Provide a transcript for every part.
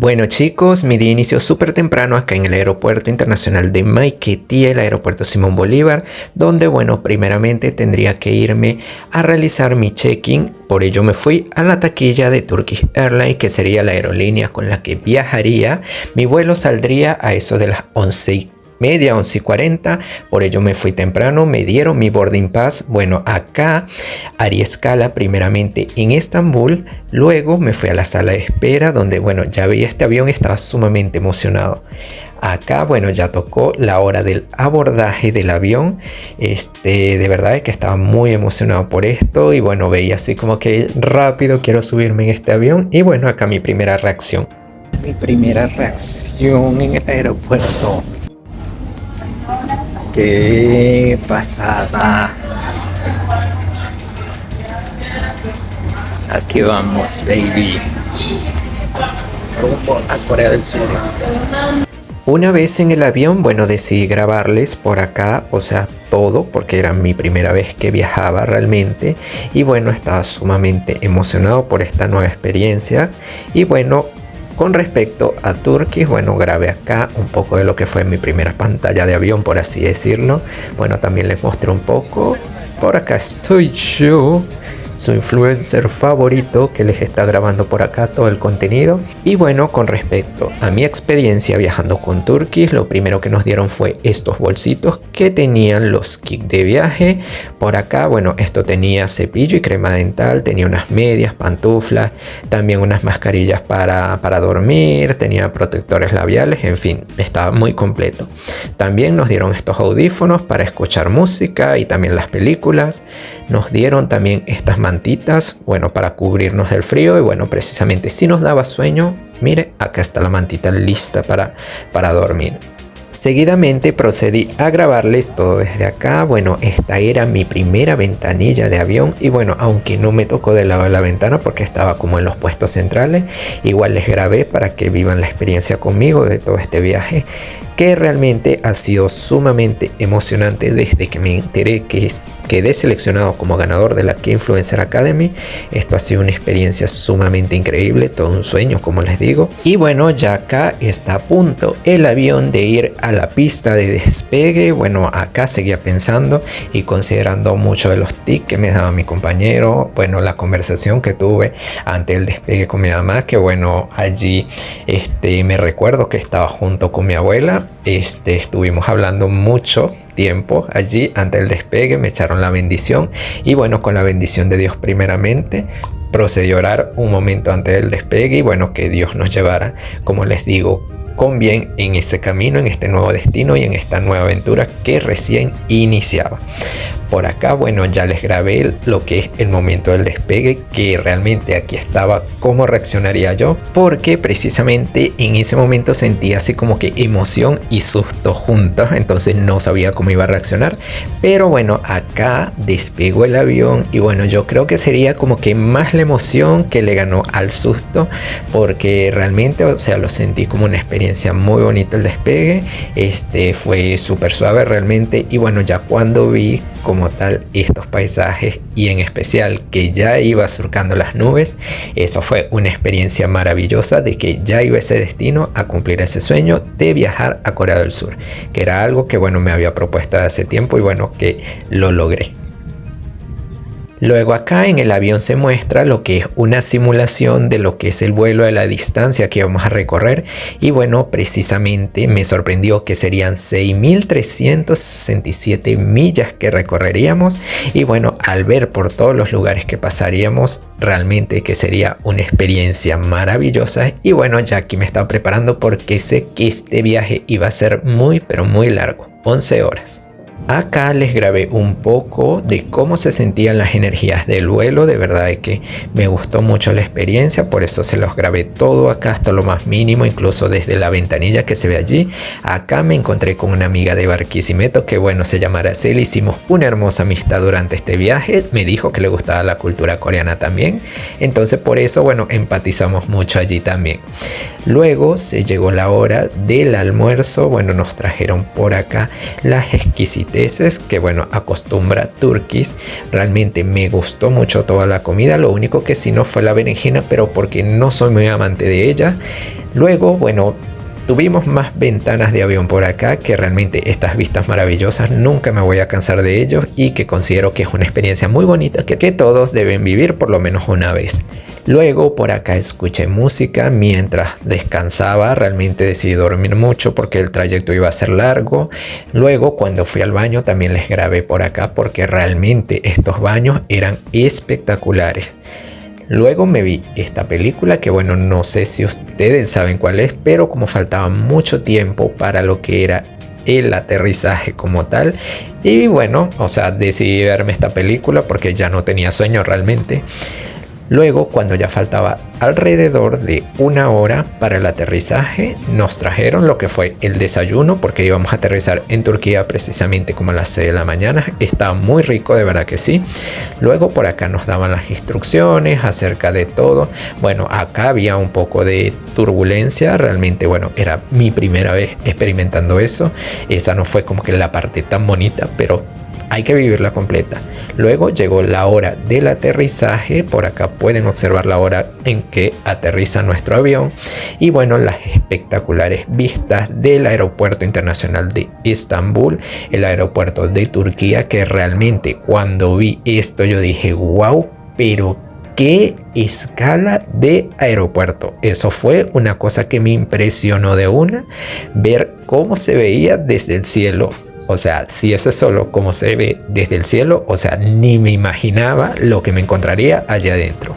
Bueno chicos, mi día inició súper temprano acá en el Aeropuerto Internacional de Maiquetía, el Aeropuerto Simón Bolívar, donde bueno, primeramente tendría que irme a realizar mi check-in. Por ello me fui a la taquilla de Turkish Airlines, que sería la aerolínea con la que viajaría. Mi vuelo saldría a eso de las 11:30, 11:40, por ello me fui temprano, me dieron mi boarding pass. Bueno, acá haría escala primeramente en Estambul, luego me fui a la sala de espera donde bueno, ya vi este avión y estaba sumamente emocionado. Acá bueno, ya tocó la hora del abordaje del avión. De verdad es que estaba muy emocionado por esto y bueno, veía así como que rápido quiero subirme en este avión. Y bueno, acá mi primera reacción en el aeropuerto. ¡Qué pasada! Aquí vamos, baby. Rumbo a Corea del Sur. Una vez en el avión, bueno, decidí grabarles por acá, o sea, todo, porque era mi primera vez que viajaba realmente. Y bueno, estaba sumamente emocionado por esta nueva experiencia. Y bueno, con respecto a Turkish, bueno, grabé acá un poco de lo que fue mi primera pantalla de avión, por así decirlo. Bueno, también les mostré un poco. Por acá estoy yo, su influencer favorito, que les está grabando por acá todo el contenido. Y bueno, con respecto a mi experiencia viajando con Turkish, lo primero que nos dieron fue estos bolsitos que tenían los kits de viaje. Por acá, bueno, esto tenía cepillo y crema dental, tenía unas medias, pantuflas, también unas mascarillas para dormir, tenía protectores labiales, en fin, estaba muy completo. También nos dieron estos audífonos para escuchar música y también las películas. Nos dieron también estas mantitas, bueno, para cubrirnos del frío. Y bueno, precisamente si nos daba sueño, mire, acá está la mantita lista para dormir. Seguidamente procedí a grabarles todo desde acá. Bueno, esta era mi primera ventanilla de avión y bueno, aunque no me tocó del lado de la ventana porque estaba como en los puestos centrales, igual les grabé para que vivan la experiencia conmigo de todo este viaje, que realmente ha sido sumamente emocionante desde que me enteré que quedé seleccionado como ganador de la Key Influencer Academy. Esto ha sido una experiencia sumamente increíble, todo un sueño, como les digo. Y bueno, ya acá está a punto el avión de ir a la pista de despegue. Bueno, acá seguía pensando y considerando muchos de los tips que me daba mi compañero. Bueno, la conversación que tuve ante el despegue con mi mamá, que bueno, allí me recuerdo que estaba junto con mi abuela. Estuvimos hablando mucho tiempo allí antes del despegue, me echaron la bendición y bueno, con la bendición de Dios primeramente procedí a orar un momento antes del despegue y bueno, que Dios nos llevara, como les digo, con bien en ese camino, en este nuevo destino y en esta nueva aventura que recién iniciaba. Por acá, bueno, ya les grabé lo que es el momento del despegue, que realmente aquí estaba cómo reaccionaría yo, porque precisamente en ese momento sentí así como que emoción y susto juntos, entonces no sabía cómo iba a reaccionar. Pero bueno, acá despegó el avión y bueno, yo creo que sería como que más la emoción que le ganó al susto, porque realmente, o sea, lo sentí como una experiencia muy bonita el despegue. Fue súper suave realmente y bueno, ya cuando vi como tal estos paisajes y en especial que ya iba surcando las nubes, eso fue una experiencia maravillosa de que ya iba ese destino a cumplir ese sueño de viajar a Corea del Sur, que era algo que bueno me había propuesto hace tiempo y bueno que lo logré. Luego acá en el avión se muestra lo que es una simulación de lo que es el vuelo, de la distancia que vamos a recorrer y bueno, precisamente me sorprendió que serían 6.367 millas que recorreríamos y bueno, al ver por todos los lugares que pasaríamos, realmente que sería una experiencia maravillosa y bueno, ya aquí me estaba preparando porque sé que este viaje iba a ser muy pero muy largo, 11 horas. Acá les grabé un poco de cómo se sentían las energías del vuelo. De verdad es que me gustó mucho la experiencia, por eso se los grabé todo acá hasta lo más mínimo, incluso desde la ventanilla que se ve allí. Acá me encontré con una amiga de Barquisimeto que bueno, se llama Araceli. Hicimos una hermosa amistad durante este viaje, me dijo que le gustaba la cultura coreana también, entonces por eso bueno, empatizamos mucho allí también. Luego se llegó la hora del almuerzo. Bueno, nos trajeron por acá las exquisiteces que bueno, acostumbra Turkish. Realmente me gustó mucho toda la comida. Lo único que sí no fue la berenjena, pero porque no soy muy amante de ella. Luego, bueno, tuvimos más ventanas de avión por acá, que realmente estas vistas maravillosas nunca me voy a cansar de ellos y que considero que es una experiencia muy bonita que todos deben vivir por lo menos una vez. Luego por acá escuché música mientras descansaba. Realmente decidí dormir mucho porque el trayecto iba a ser largo. Luego cuando fui al baño también les grabé por acá porque realmente estos baños eran espectaculares. Luego me vi esta película que bueno, no sé si ustedes saben cuál es, pero como faltaba mucho tiempo para lo que era el aterrizaje como tal, y bueno, o sea, decidí verme esta película porque ya no tenía sueño realmente. Luego, cuando ya faltaba alrededor de una hora para el aterrizaje, nos trajeron lo que fue el desayuno, porque íbamos a aterrizar en Turquía precisamente como a las 6 de la mañana. Estaba muy rico, de verdad que sí. Luego por acá nos daban las instrucciones acerca de todo. Bueno, acá había un poco de turbulencia. Realmente, bueno, era mi primera vez experimentando eso. Esa no fue como que la parte tan bonita, pero hay que vivirla completa. Luego llegó la hora del aterrizaje. Por acá pueden observar la hora en que aterriza nuestro avión. Y bueno, las espectaculares vistas del aeropuerto internacional de Estambul, el aeropuerto de Turquía, que realmente cuando vi esto yo dije, wow, pero qué escala de aeropuerto. Eso fue una cosa que me impresionó de una, ver cómo se veía desde el cielo. O sea, si eso es solo como se ve desde el cielo, o sea, ni me imaginaba lo que me encontraría allá adentro.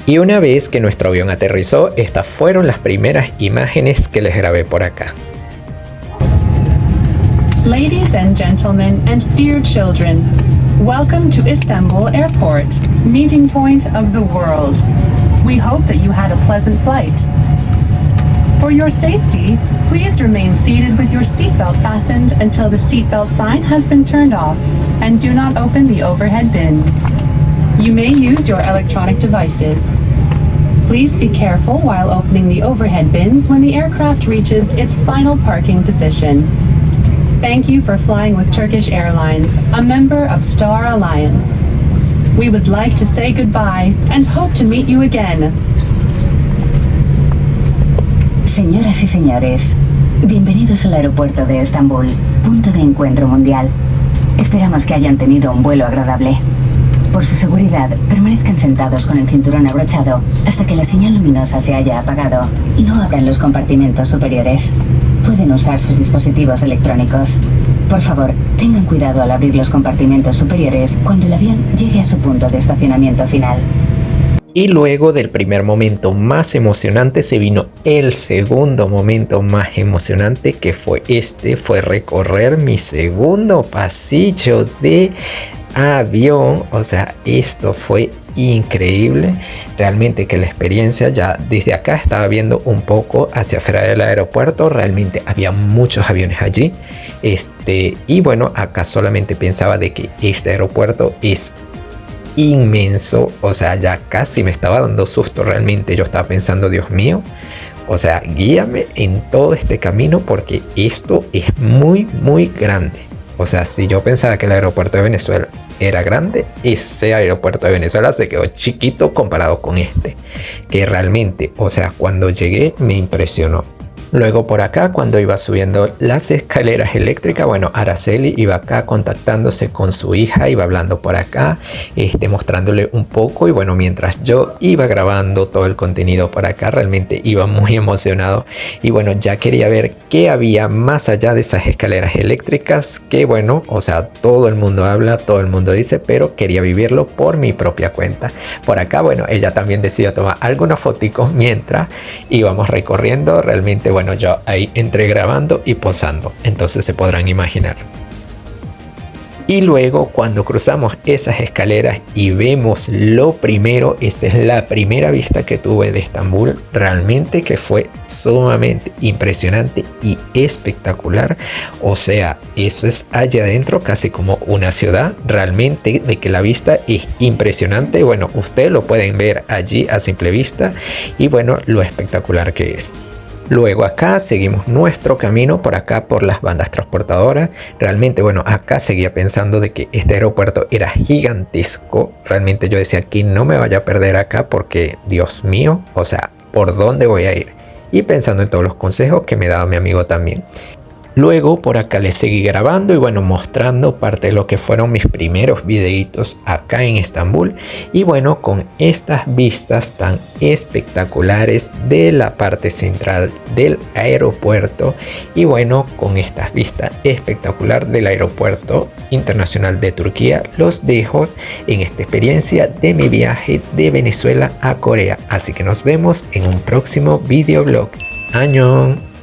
Y una vez que nuestro avión aterrizó, estas fueron las primeras imágenes que les grabé por acá. Ladies and gentlemen and dear children, welcome to Istanbul Airport, meeting point of the world. We hope that you had a pleasant flight. For your safety, please remain seated with your seatbelt fastened until the seatbelt sign has been turned off, and do not open the overhead bins. You may use your electronic devices. Please be careful while opening the overhead bins when the aircraft reaches its final parking position. Thank you for flying with Turkish Airlines, a member of Star Alliance. We would like to say goodbye and hope to meet you again. Señoras y señores, bienvenidos al aeropuerto de Estambul, punto de encuentro mundial. Esperamos que hayan tenido un vuelo agradable. Por su seguridad, permanezcan sentados con el cinturón abrochado hasta que la señal luminosa se haya apagado y no abran los compartimentos superiores. Pueden usar sus dispositivos electrónicos. Por favor, tengan cuidado al abrir los compartimentos superiores cuando el avión llegue a su punto de estacionamiento final. Y luego del primer momento más emocionante se vino el segundo momento más emocionante, que fue fue recorrer mi segundo pasillo de avión. O sea, esto fue increíble. Realmente que la experiencia, ya desde acá estaba viendo un poco hacia afuera del aeropuerto. Realmente había muchos aviones allí. Y bueno, acá solamente pensaba de que este aeropuerto es inmenso. O sea, ya casi me estaba dando susto realmente. Yo estaba pensando, Dios mío, o sea, guíame en todo este camino porque esto es muy, muy grande. O sea, si yo pensaba que el aeropuerto de Venezuela era grande, ese aeropuerto de Venezuela se quedó chiquito comparado con este, que realmente, o sea, cuando llegué me impresionó. Luego por acá, cuando iba subiendo las escaleras eléctricas, bueno, Araceli iba acá contactándose con su hija, iba hablando por acá, mostrándole un poco. Y bueno, mientras yo iba grabando todo el contenido por acá, realmente iba muy emocionado. Y bueno, ya quería ver qué había más allá de esas escaleras eléctricas, que bueno, o sea, todo el mundo habla, todo el mundo dice, pero quería vivirlo por mi propia cuenta. Por acá, bueno, ella también decidió tomar algunos foticos mientras íbamos recorriendo. Realmente, bueno, yo ahí entré grabando y posando, entonces se podrán imaginar. Y luego cuando cruzamos esas escaleras y vemos lo primero, esta es la primera vista que tuve de Estambul, realmente que fue sumamente impresionante y espectacular. O sea, eso es allá adentro casi como una ciudad, realmente de que la vista es impresionante. Bueno, ustedes lo pueden ver allí a simple vista y bueno, lo espectacular que es. Luego acá seguimos nuestro camino por acá por las bandas transportadoras. Realmente bueno, acá seguía pensando de que este aeropuerto era gigantesco. Realmente yo decía que no me vaya a perder acá porque Dios mío, o sea, ¿por dónde voy a ir? Y pensando en todos los consejos que me daba mi amigo también. Luego por acá les seguí grabando y bueno, mostrando parte de lo que fueron mis primeros videitos acá en Estambul. Y bueno, con estas vistas tan espectaculares de la parte central del aeropuerto. Y bueno, con estas vistas espectacular del aeropuerto internacional de Turquía, los dejo en esta experiencia de mi viaje de Venezuela a Corea. Así que nos vemos en un próximo videoblog. ¡Annyeong!